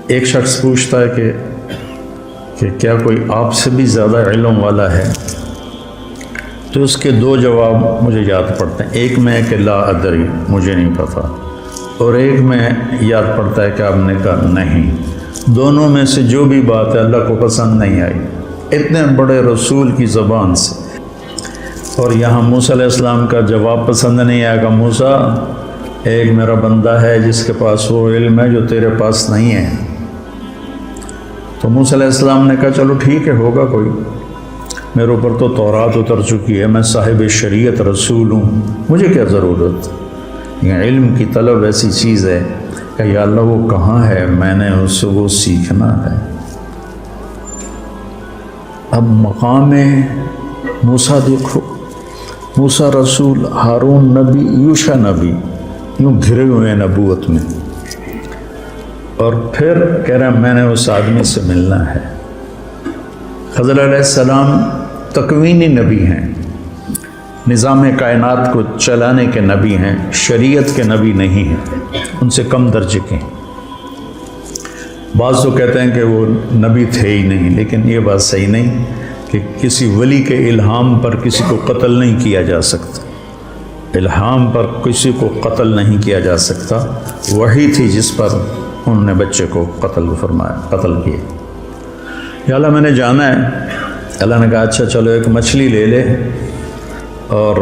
ایک شخص پوچھتا ہے کہ کیا کوئی آپ سے بھی زیادہ علم والا ہے؟ تو اس کے دو جواب مجھے یاد پڑتے ہیں، ایک میں کہ لا ادری، مجھے نہیں پتہ، اور ایک میں یاد پڑتا ہے کہ آپ نے کہا نہیں۔ دونوں میں سے جو بھی بات ہے اللہ کو پسند نہیں آئی، اتنے بڑے رسول کی زبان سے۔ اور یہاں موسیٰ علیہ السلام کا جواب پسند نہیں آیا کہ موسیٰ، ایک میرا بندہ ہے جس کے پاس وہ علم ہے جو تیرے پاس نہیں ہے۔ تو موسیٰ علیہ السلام نے کہا چلو ٹھیک ہے، ہوگا کوئی، میرے اوپر تو تورات اتر چکی ہے، میں صاحب شریعت رسول ہوں، مجھے کیا ضرورت؟ یہ علم کی طلب ایسی چیز ہے کہ یا اللہ وہ کہاں ہے، میں نے اس سے وہ سیکھنا ہے۔ اب مقام موسیٰ دیکھو، موسیٰ رسول، ہارون نبی، یوشع نبی، یوں گھرے ہوئے ہیں نبوت میں، اور پھر کہہ رہے ہیں میں نے اس آدمی سے ملنا ہے۔ خضر علیہ السلام تکوینی نبی ہیں، نظام کائنات کو چلانے کے نبی ہیں، شریعت کے نبی نہیں ہیں، ان سے کم درجے کے ہیں۔ بعض تو کہتے ہیں کہ وہ نبی تھے ہی نہیں، لیکن یہ بات صحیح نہیں کہ کسی ولی کے الہام پر کسی کو قتل نہیں کیا جا سکتا، الہام پر کسی کو قتل نہیں کیا جا سکتا۔ وہی تھی جس پر انہوں نے بچے کو قتل فرمایا، قتل کیا۔ یا اللہ میں نے جانا ہے، اللہ نے کہا اچھا چلو ایک مچھلی لے لے اور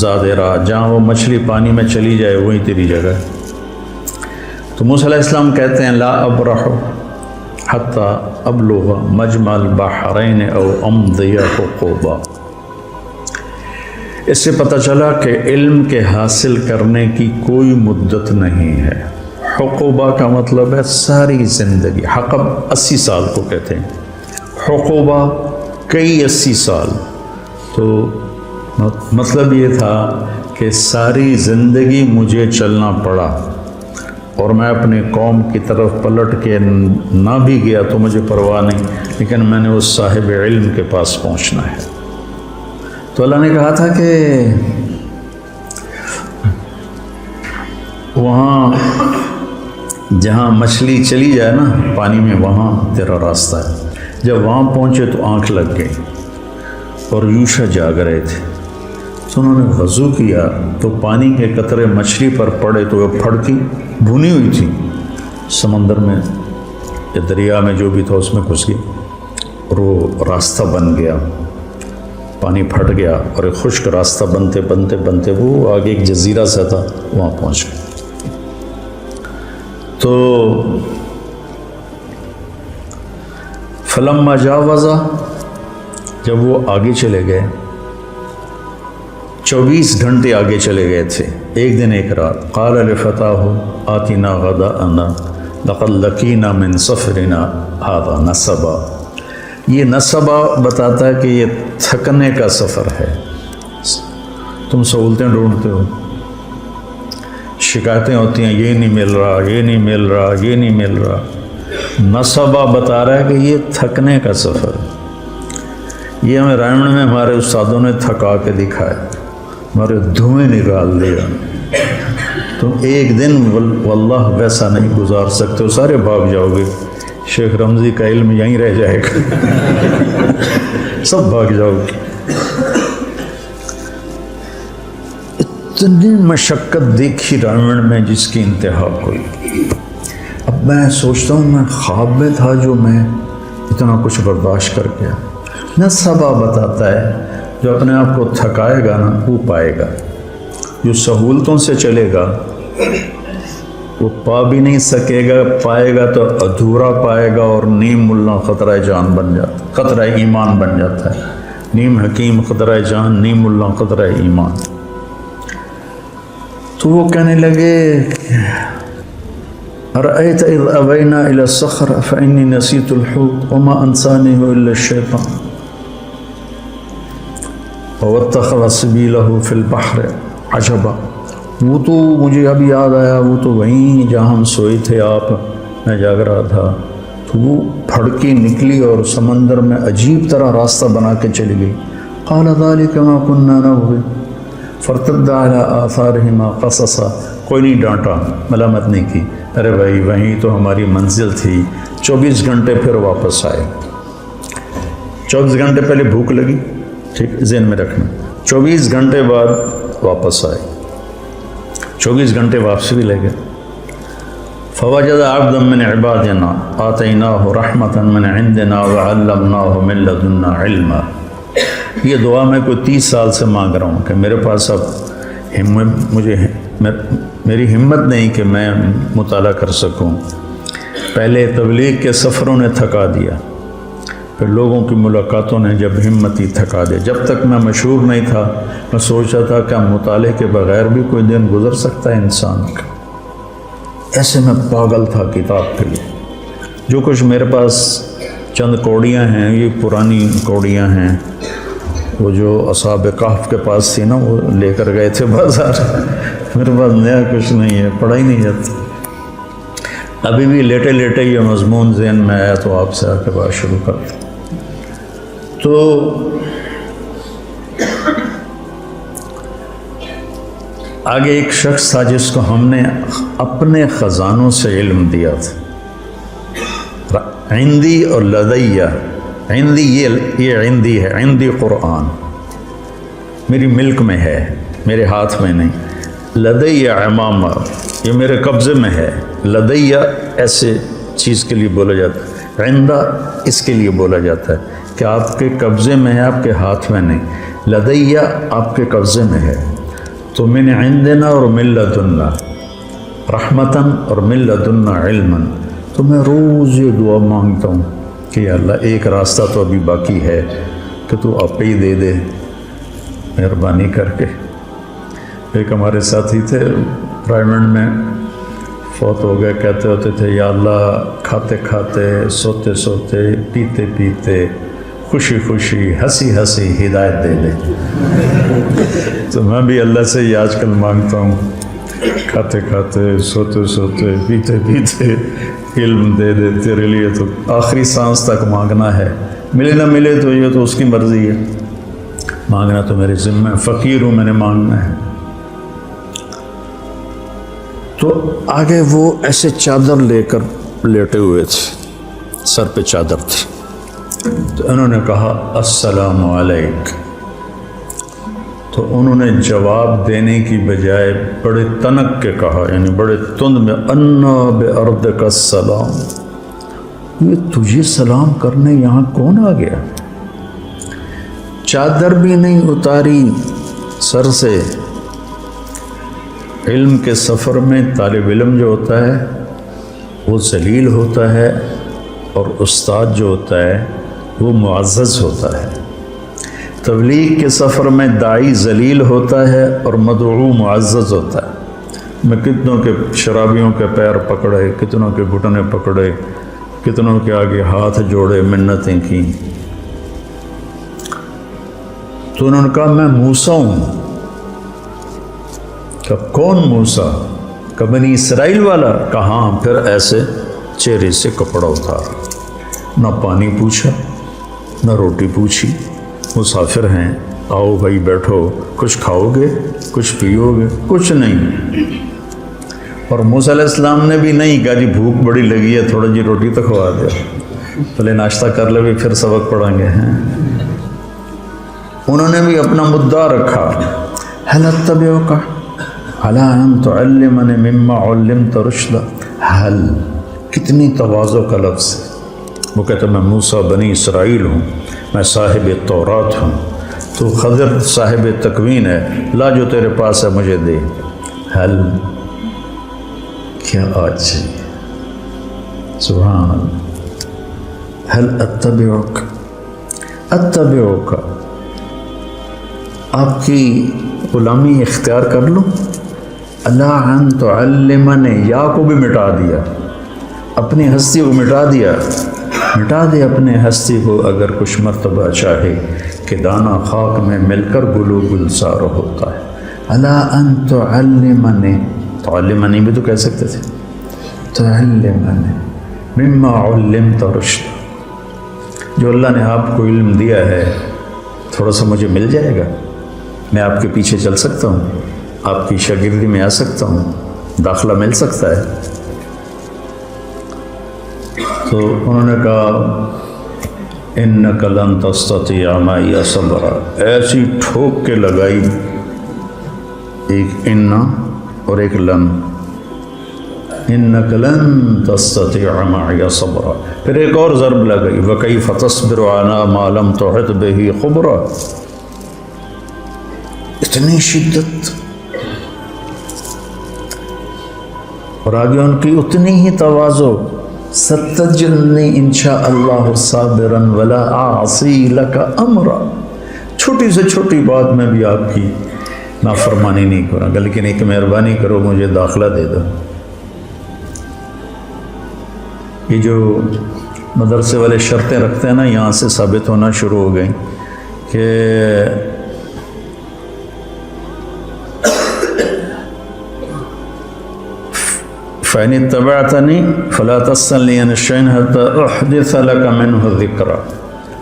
زیادہ راہ، جہاں وہ مچھلی پانی میں چلی جائے وہی تیری جگہ ہے۔ تو موسیٰ علیہ السلام کہتے ہیں لا ابرح حتی ابلغ مجمع البحرین او امضی حقوبا۔ اس سے پتہ چلا کہ علم کے حاصل کرنے کی کوئی مدت نہیں ہے۔ حقوبہ کا مطلب ہے ساری زندگی، حقب 80 سال کو کہتے ہیں، حقوبہ کئی 80 سال، تو مطلب یہ تھا کہ ساری زندگی مجھے چلنا پڑا، اور میں اپنی قوم کی طرف پلٹ کے نہ بھی گیا تو مجھے پرواہ نہیں، لیکن میں نے اس صاحب علم کے پاس پہنچنا ہے۔ تو اللہ نے کہا تھا کہ وہاں جہاں مچھلی چلی جائے نا پانی میں، وہاں تیرا راستہ ہے۔ جب وہاں پہنچے تو آنکھ لگ گئی، اور یوشع جاگ رہے تھے، تو انہوں نے وضو کیا تو پانی کے قطرے مچھلی پر پڑے تو وہ پھڑکی، بھنی ہوئی تھی، سمندر میں یا دریا میں جو بھی تھا اس میں گھس گئی، اور وہ راستہ بن گیا، پانی پھٹ گیا، اور ایک خشک راستہ بنتے بنتے بنتے وہ آگے ایک جزیرہ سا تھا، وہاں پہنچ گئے۔ تو فلما جاوزا، جب وہ آگے چلے گئے، 24 گھنٹے آگے چلے گئے تھے، ایک دن ایک رات، قال لفتاہ آتنا غداءنا لقد لقینا من سفرنا ھذا نصبا۔ یہ نصبا بتاتا ہے کہ یہ تھکنے کا سفر ہے، تم سہولتیں ڈھونڈتے ہو، شکایتیں ہوتی ہیں یہ نہیں مل رہا، یہ نہیں مل رہا، یہ نہیں مل رہا۔ نصبا بتا رہا ہے کہ یہ تھکنے کا سفر ہے۔ یہ ہمیں رائمن میں ہمارے استادوں نے تھکا کے دکھایا، ہمارے دھوئیں نکال دیا۔ تم ایک دن واللہ ویسا نہیں گزار سکتے ہو، سارے بھاگ جاؤ گے، شیخ رمضی کا علم یہیں رہ جائے گا، سب بھاگ جاؤ گے۔ اتنی مشقت دیکھی رائمن میں جس کی انتہا ہوئی۔ اب میں سوچتا ہوں میں خواب میں تھا جو میں اتنا کچھ برداشت کر گیا۔ نصبا بتاتا ہے جو اپنے آپ کو تھکائے گا نا وہ پائے گا، جو سہولتوں سے چلے گا وہ پا بھی نہیں سکے گا، پائے گا تو ادھورا پائے گا، اور نیم ملا خطرہ جان بن جاتا، خطرہ ایمان بن جاتا ہے۔ نیم حکیم خطرہ جان، نیم ملا خطرہ ایمان۔ تو وہ کہنے لگے ارأیت اذ اوینا الی الصخر فانی نسیت الحوت وما انسانیہ الا الشیطان واتخذ سبیلہ فی البحر عجبا۔ وہ تو مجھے اب یاد آیا، وہ تو وہیں جہاں ہم سوئے تھے، آپ میں جاگ رہا تھا، تو وہ پھڑکی نکلی اور سمندر میں عجیب طرح راستہ بنا کے چلی گئی۔ قال ذلک ما كنا نبغي فارتد على آثارهما قصصا۔ کوئی نہیں ڈانٹا، ملامت نہیں کی، ارے بھائی وہیں تو ہماری منزل تھی. 24 گھنٹے پھر واپس آئے. 24 گھنٹے پہلے بھوک لگی، ٹھیک ذہن میں رکھنا. 24 گھنٹے بعد واپس آئے. 24 گھنٹے واپسی بھی لے گئے. فوجد عبدا من عبادنا آتیناہ رحمتا من عندنا وعلمناہ من لدنا علما. یہ دعا میں کوئی 30 سال سے مانگ رہا ہوں کہ میرے پاس اب میری ہمت نہیں کہ میں مطالعہ کر سکوں. پہلے تبلیغ کے سفروں نے تھکا دیا، پھر لوگوں کی ملاقاتوں نے جب ہمت ہی تھکا دیا. جب تک میں مشہور نہیں تھا میں سوچتا تھا کہ مطالعے کے بغیر بھی کوئی دن گزر سکتا ہے انسان کا. ایسے میں پاگل تھا کتاب کے لیے. جو کچھ میرے پاس چند کوڑیاں ہیں، یہ پرانی کوڑیاں ہیں، وہ جو اصحاب کہف کے پاس تھی نا، وہ لے کر گئے تھے بازار. میرے پاس نیا کچھ نہیں ہے، پڑھا ہی نہیں جاتا. ابھی بھی لیٹے لیٹے یہ مضمون ذہن میں آیا تو آپ سے آ کے بات شروع کرتا. تو آگے ایک شخص تھا جس کو ہم نے اپنے خزانوں سے علم دیا تھا. عندی اور لدیہ. عندی یہ عندی ہے، عندی قرآن میری ملک میں ہے، میرے ہاتھ میں نہیں. لدیہ امامہ یہ میرے قبضے میں ہے. لدیہ ایسے چیز کے لیے بولا جاتا ہے. عندہ اس کے لیے بولا جاتا ہے کہ آپ کے قبضے میں ہے، آپ کے ہاتھ میں نہیں. لدیہ آپ کے قبضے میں ہے. تو من عندنا اور من لدنا رحمتاً اور من لدنا علما. تو میں روز یہ دعا مانگتا ہوں کہ یا اللہ ایک راستہ تو ابھی باقی ہے کہ تو آپ ہی دے دے مہربانی کر کے. ایک ہمارے ساتھی تھے پرائیویٹ میں، فوت ہو گئے. کہتے ہوتے تھے یا اللہ کھاتے کھاتے، سوتے سوتے، پیتے پیتے، خوشی خوشی، ہنسی ہنسی ہدایت دے دے. تو میں بھی اللہ سے یہ آج کل مانگتا ہوں، کھاتے کھاتے، سوتے سوتے، پیتے پیتے علم دے دے. تیرے لیے تو آخری سانس تک مانگنا ہے، ملے نہ ملے تو یہ تو اس کی مرضی ہے، مانگنا تو میرے ذمہ ہے. فقیر ہوں، میں نے مانگنا ہے. تو آگے وہ ایسے چادر لے کر لیٹے ہوئے تھے، سر پہ چادر تھی. تو انہوں نے کہا السلام علیک. تو انہوں نے جواب دینے کی بجائے بڑے تنک کے کہا، یعنی بڑے تند میں، انا بِأَرْضِكَ السلام. یہ تجھے سلام کرنے یہاں کون آ گیا؟ چادر بھی نہیں اتاری سر سے. علم کے سفر میں طالب علم جو ہوتا ہے وہ ذلیل ہوتا ہے، اور استاد جو ہوتا ہے وہ معزز ہوتا ہے. تبلیغ کے سفر میں داعی ذلیل ہوتا ہے اور مدعو معزز ہوتا ہے. میں کتنوں کے شرابیوں کے پیر پکڑے، کتنوں کے گھٹنے پکڑے، کتنوں کے آگے ہاتھ جوڑے، منتیں کی. تو انہوں نے کہا میں موسیٰ ہوں. کہ کون موسیٰ؟ کہ بنی اسرائیل والا. کہاں؟ پھر ایسے چہرے سے کپڑا اتارا. نہ پانی پوچھا، نہ روٹی پوچھی. مسافر ہیں، آؤ بھائی بیٹھو، کچھ کھاؤ گے، کچھ پیو گے؟ کچھ نہیں. اور موسیٰ علیہ السلام نے بھی نہیں کہا جی بھوک بڑی لگی ہے، تھوڑا جی روٹی تو کھوا دے، پہلے ناشتہ کر لے بھی پھر سبق پڑھیں گے. ہیں انہوں نے بھی اپنا مدعا رکھا. هل اتبعک علی ان تعلمنی مما علمت رشدا. حل کتنی تواضع کا لفظ ہے. وہ کہتا میں موسیٰ بنی اسرائیل ہوں، میں صاحب تورات ہوں، تو خضر صاحب تکوین ہے، لا جو تیرے پاس ہے مجھے دے. حل کیا آج سبحان اللہ. حل اتبعک. اتبعک آپ کی غلامی اختیار کر لوں. اللہ ان تعلمنی، یا کو بھی مٹا دیا، اپنی ہستی کو مٹا دیا. مٹا دے اپنے ہستی کو اگر کچھ مرتبہ چاہے کہ دانہ خاک میں مل کر گلو گلزار ہوتا ہے. اللہ ان تعلمنی، تعلمنی بھی تو کہہ سکتے تھے. تعلمنی مما علمت رشدا. جو اللہ نے آپ کو علم دیا ہے تھوڑا سا مجھے مل جائے گا، میں آپ کے پیچھے چل سکتا ہوں، آپ کی شاگردی میں آ سکتا ہوں، داخلہ مل سکتا ہے. تو انہوں نے کہا انک لن تستطیع معی صبرا، ایسی ٹھوک کے لگائی، ایک ان اور ایک لن، انک لن تستطیع معی صبرا، پھر ایک اور ضرب لگائی وکیف تصبر علی ما لم تحط بہ خبرا، اتنی شدت، اور آگے ان کی اتنی ہی تواضع، ستجدنی انشاء اللہ صابرا ولا اعصی لک امرا، چھوٹی سے چھوٹی بات میں بھی آپ کی نافرمانی نہیں کروں گا، لیکن ایک مہربانی کرو مجھے داخلہ دے دو۔ یہ جو مدرسے والے شرطیں رکھتے ہیں نا، یہاں سے ثابت ہونا شروع ہو گئی کہ فَإِنِ اتَّبَعْتَنِي فَلَا تَسْأَلْنِي عَنِ الشَّيْءِ حَتَّى أُحْدِثَ لَكَ مِنْهُ ذِكْرًا،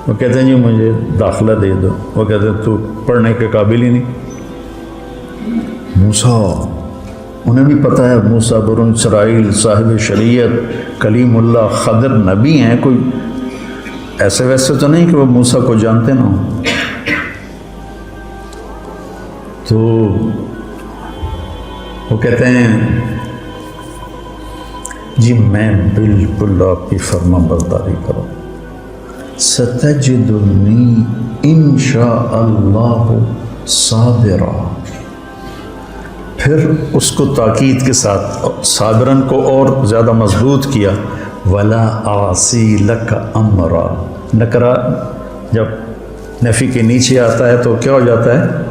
وہ کہتے ہیں جی مجھے داخلہ دے دو، وہ کہتے ہیں تو پڑھنے کے قابل ہی نہیں۔ موسیٰ، انہیں بھی پتہ ہے موسیٰ بنو اسرائیل صاحب شریعت کلیم اللہ خضر نبی ہیں، کوئی ایسے ویسے تو نہیں کہ وہ موسیٰ کو جانتے نہ ہوں۔ تو وہ کہتے ہیں جی میں بالکل آپ کی فرما برداری کروں، ستجدنی انشاء اللہ صابرا، پھر اس کو تاکید کے ساتھ صابرن کو اور زیادہ مضبوط کیا، ولا اعصی لک امرا، نکرہ جب نفی کے نیچے آتا ہے تو کیا ہو جاتا ہے؟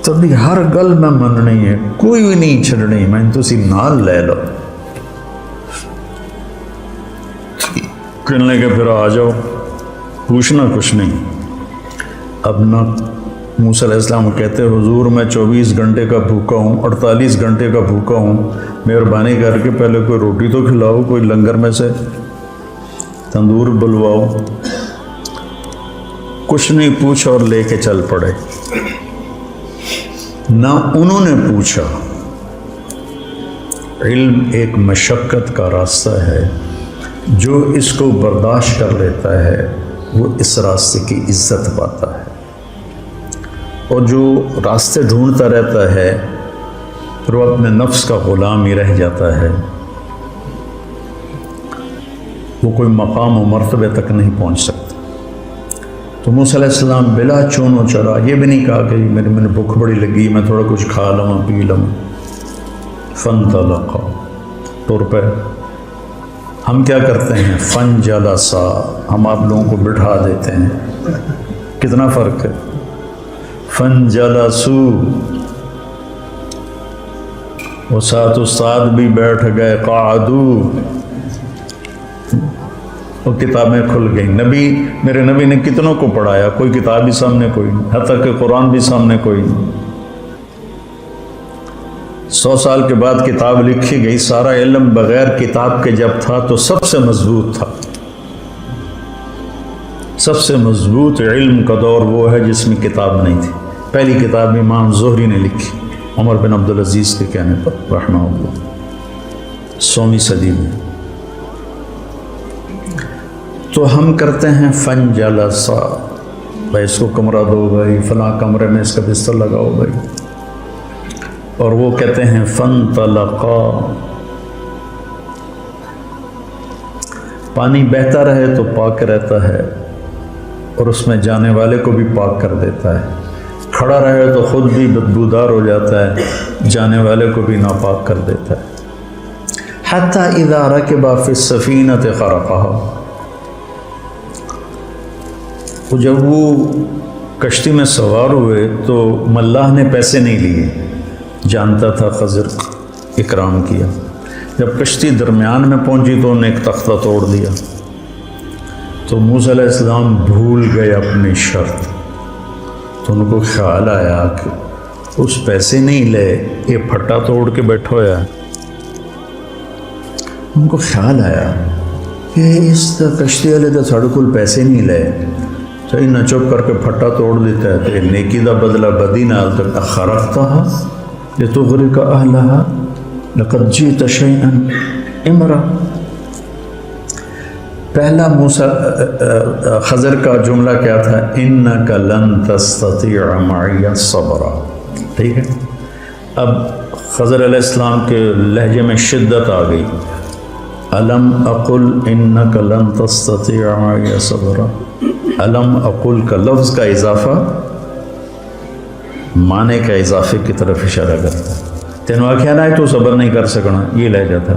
تبھی ہر گل میں مننی ہے، کوئی بھی نہیں چھڑنی، میں تسی نال لے لو، کہنے کے پھر آ جاؤ، پوچھنا کچھ نہیں۔ اب نہ موسیٰ علیہ السلام کہتے حضور میں 24 گھنٹے کا بھوکا ہوں، 48 گھنٹے کا بھوکا ہوں، مہربانی کر کے پہلے کوئی روٹی تو کھلاؤ، کوئی لنگر میں سے تندور بلواؤ، کچھ نہیں پوچھا اور لے کے چل پڑے۔ نہ انہوں نے پوچھا، علم ایک مشقت کا راستہ ہے، جو اس کو برداشت کر لیتا ہے وہ اس راستے کی عزت پاتا ہے، اور جو راستے ڈھونڈتا رہتا ہے پھر وہ اپنے نفس کا غلام ہی رہ جاتا ہے، وہ کوئی مقام و مرتبے تک نہیں پہنچ سکتا۔ تو موسیٰ علیہ السلام بلا چون و چرا، یہ بھی نہیں کہا کہ میں بھوک بڑی لگی، میں تھوڑا کچھ کھا لوں پی لوں، فانطلقا، طور پہ ہم کیا کرتے ہیں فانجلسا، ہم آپ لوگوں کو بٹھا دیتے ہیں، کتنا فرق ہے، فانجلسو، وہ ساتھ استاد بھی بیٹھ گئے، قعدو، وہ کتابیں کھل گئیں۔ میرے نبی نے کتنوں کو پڑھایا، کوئی کتاب بھی سامنے کوئی نہیں، حتیٰ کہ قرآن بھی سامنے کوئی نہیں۔ 100 سال کے بعد کتاب لکھی گئی، سارا علم بغیر کتاب کے جب تھا تو سب سے مضبوط تھا، سب سے مضبوط علم کا دور وہ ہے جس میں کتاب نہیں تھی۔ پہلی کتاب امام زہری نے لکھی، عمر بن عبدالعزیز کے کہنے پر رحمہ اللہ، 100ویں صدی میں۔ تو ہم کرتے ہیں فنجلسا، بھائی اس کو کمرہ دو، بھائی فلاں کمرے میں اس کا بستر لگاؤ بھائی، اور وہ کہتے ہیں فانطلقا، پانی بہتا رہے تو پاک رہتا ہے اور اس میں جانے والے کو بھی پاک کر دیتا ہے، کھڑا رہے تو خود بھی بدبودار ہو جاتا ہے، جانے والے کو بھی ناپاک کر دیتا ہے۔ حتی اذا رکب فی السفینۃ غرقہا، جب وہ کشتی میں سوار ہوئے تو ملاح نے پیسے نہیں لیے، جانتا تھا خضر اکرام کیا، جب کشتی درمیان میں پہنچی تو انہیں ایک تختہ توڑ دیا، تو موسیٰ علیہ السلام بھول گئے اپنی شرط، تو ان کو خیال آیا کہ اس پیسے نہیں لے، یہ پھٹا توڑ کے بیٹھا ہوا ہے۔ ان کو خیال آیا کہ اس کشتی والے تو ساڑھے کول پیسے نہیں لے، تو نہ چپ کر کے پھٹا توڑ دیتا ہے، تو نیکی دا بدلہ بدی نال تک خرقتہا لتغرق اہلہا لقد جئت شیئا امرأ. پہلا خضر کا جملہ کیا تھا؟ انک لن تستطیع معی صبرا. ٹھیک ہے. اب خضر علیہ السلام کے لہجے میں شدت آ گئی. الم اقل انک لن تستطیع معی صبرا. الم اقل کا لفظ کا اضافہ معنی کا اضافے کی طرف اشارہ کرتا ہے. تینوں آخیا نہ تو صبر نہیں کر سکنا، یہ لہجہ تھا.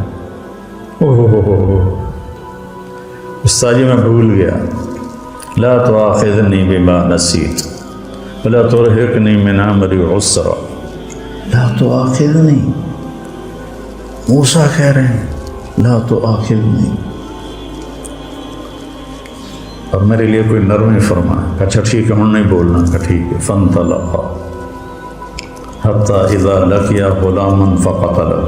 استاجی میں بھول گیا. لا تؤاخذنی بما نسیت ولا ترهقنی من امری عسرا. لا تؤاخذنی، موسیٰ کہہ رہے ہیں لا تؤاخذنی، اور میرے لیے کوئی نرمی فرما. اچھا ٹھیک ہے، ہم نہیں بولنا. کہ ٹھیک ہے. فانطلقا حتی اذا لقیا غلاما فقتلہ.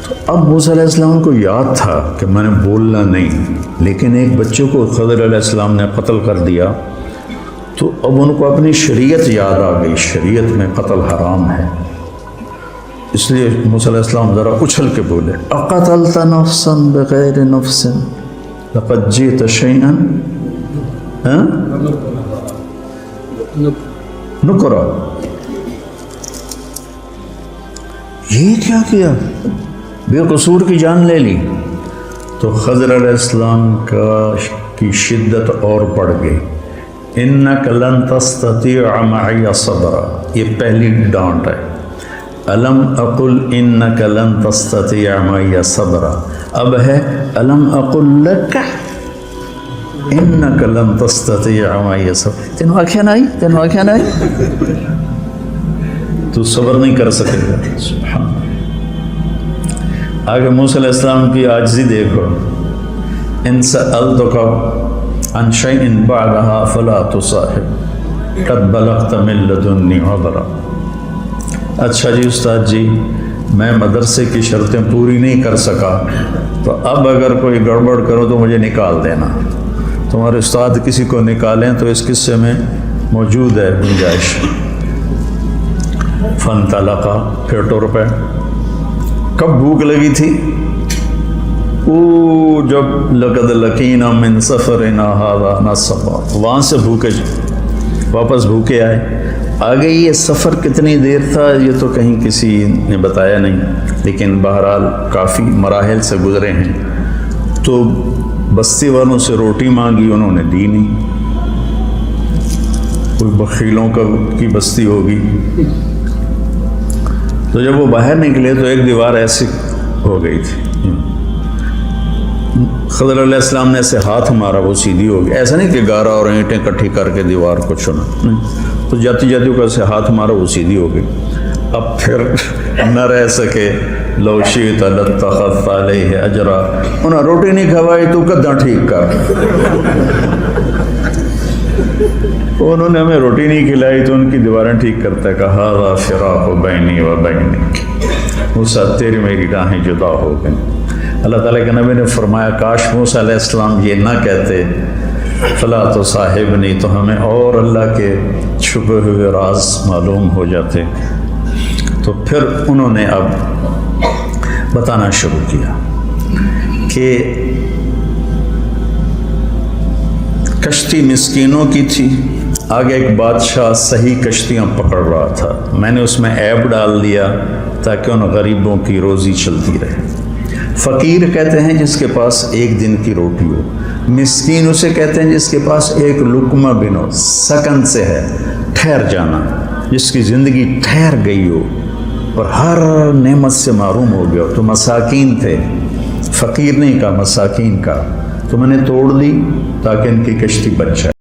تو اب موسیٰ علیہ السلام کو یاد تھا کہ میں نے بولنا نہیں، لیکن ایک بچے کو خضر علیہ السلام نے قتل کر دیا. تو اب ان کو اپنی شریعت یاد آ گئی. شریعت میں قتل حرام ہے. اس لیے موسیٰ علیہ السلام ذرا اچھل کے بولے اقتلت نفسا بغیر نفس لقد جئت شیئا نکرا. یہ کیا کیا؟ بے قصور کی جان لے لی. تو خضر علیہ السلام کی شدت اور بڑھ گئی. انک لن تستطیع معی صبرا، یہ پہلی ڈانٹ ہے. الم اقل انک لن تستطیع معی صبرا. اب ہے الم اقل لک انک لن تستطیع معی صبرا. تینوں آنکھیں نہیں، تینوں آنکھیں نہیں، تو صبر نہیں کر سکے گا. سبحان. آگے موسیٰ علیہ السلام کی عاجزی دیکھو. ان سألتک عن شیء بعدها فلا تصاحب قد بلغت من لدنی عذرا. اچھا جی استاد جی، میں مدرسے کی شرطیں پوری نہیں کر سکا، تو اب اگر کوئی گڑبڑ کرو تو مجھے نکال دینا. تمہارے استاد کسی کو نکالیں تو اس قصے میں موجود ہے گنجائش. فانطلقا، پھر ٹر پہ. کب بھوک لگی تھی؟ جب لقد لقینا من سفرنا ھذا نصبا، وہاں سے بھوکے واپس بھوکے آئے. آگے یہ سفر کتنی دیر تھا یہ تو کہیں کسی نے بتایا نہیں، لیکن بہرحال کافی مراحل سے گزرے ہیں. تو بستی والوں سے روٹی مانگی، انہوں نے دی نہیں. کوئی بخیلوں کی بستی ہوگی. تو جب وہ باہر نکلے تو ایک دیوار ایسی ہو گئی تھی. خضر علیہ السلام نے ایسے ہاتھ مارا، وہ سیدھی ہو گئی. ایسا نہیں کہ گارا اور اینٹیں کٹھی کر کے دیوار کو چنا، تو جاتی جاتی کو ایسے ہاتھ مارا، وہ سیدھی ہو گئی. اب پھر نہ رہ سکے. لو شئت لاتخذت علیہ اجرا. انہیں روٹی نہیں کھوائی تو کداں ٹھیک کر. انہوں نے ہمیں روٹی نہیں کھلائی تو ان کی دیواریں ٹھیک کرتا ہے. کہا ھذا فراق بینی و بینک، موسیٰ تیری میری راہیں جدا ہو گئیں. اللہ تعالیٰ کے نبی نے فرمایا کاش موسیٰ علیہ السلام یہ نہ کہتے فلا تصاحبنی، تو ہمیں اور اللہ کے چھپے ہوئے راز معلوم ہو جاتے. تو پھر انہوں نے اب بتانا شروع کیا کہ کشتی مسکینوں کی تھی. آگے ایک بادشاہ صحیح کشتیاں پکڑ رہا تھا. میں نے اس میں عیب ڈال دیا تاکہ ان غریبوں کی روزی چلتی رہے. فقیر کہتے ہیں جس کے پاس ایک دن کی روٹی ہو. مسکین اسے کہتے ہیں جس کے پاس ایک لقمہ بن ہو، سکن سے ہے، ٹھہر جانا، جس کی زندگی ٹھہر گئی ہو اور ہر نعمت سے محروم ہو گیا. تو مساکین تھے، فقیر نہیں کہا، مساکین کا. تو میں نے توڑ دی تاکہ ان کی کشتی بچ جائے.